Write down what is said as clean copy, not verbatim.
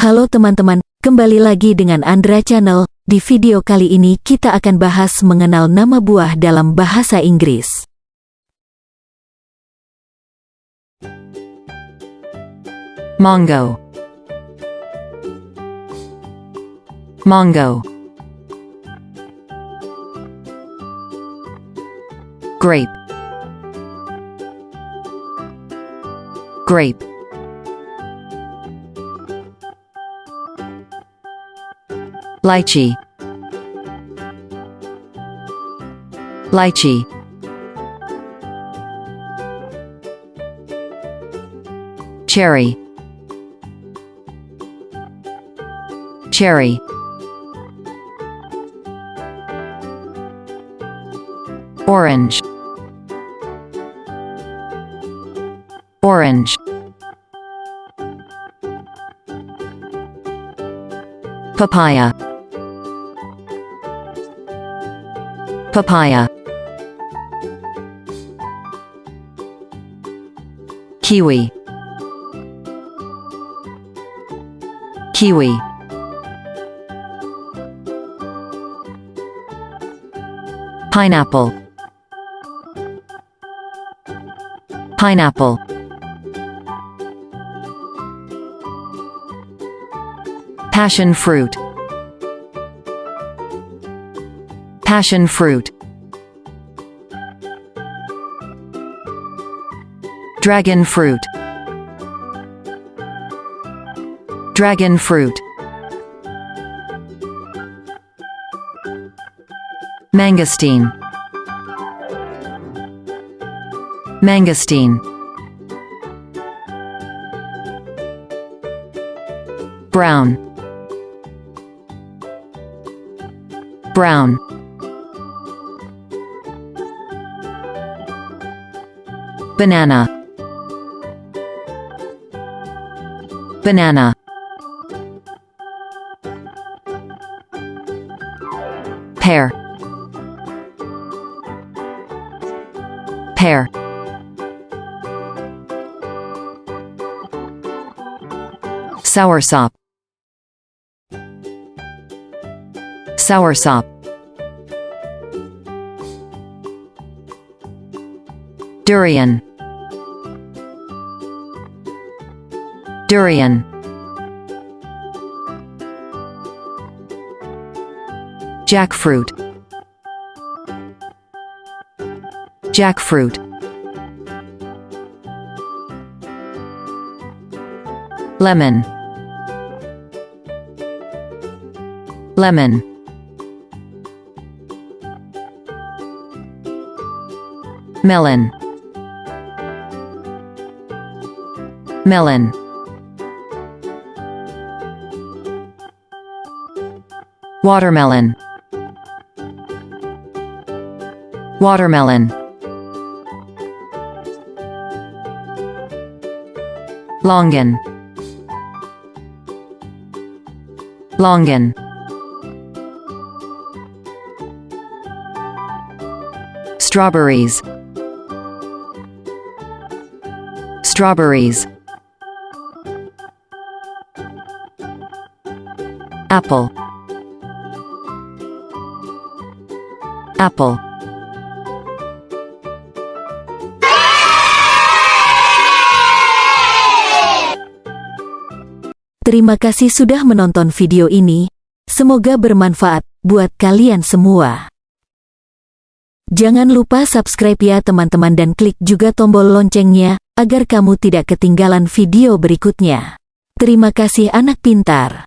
Halo teman-teman, kembali lagi dengan Andra Channel. Di video kali ini kita akan bahas mengenal nama buah dalam bahasa Inggris. Mango, mango. Grape, grape. Lychee, lychee. Cherry, cherry. Orange, orange. Papaya, papaya. Kiwi, kiwi. Pineapple, pineapple. Passion fruit, passion fruit. Dragon fruit, dragon fruit. Mangosteen, mangosteen. Brown, brown. Banana, banana. Pear, pear. Soursop, soursop. Durian, durian. Jackfruit, jackfruit. Lemon, lemon. Melon, melon. Watermelon, watermelon. Longan, longan. Strawberries, strawberries. Apple, apple. Terima kasih sudah menonton video ini. Semoga bermanfaat buat kalian semua. Jangan lupa subscribe ya teman-teman dan klik juga tombol loncengnya, agar kamu tidak ketinggalan video berikutnya. Terima kasih anak pintar.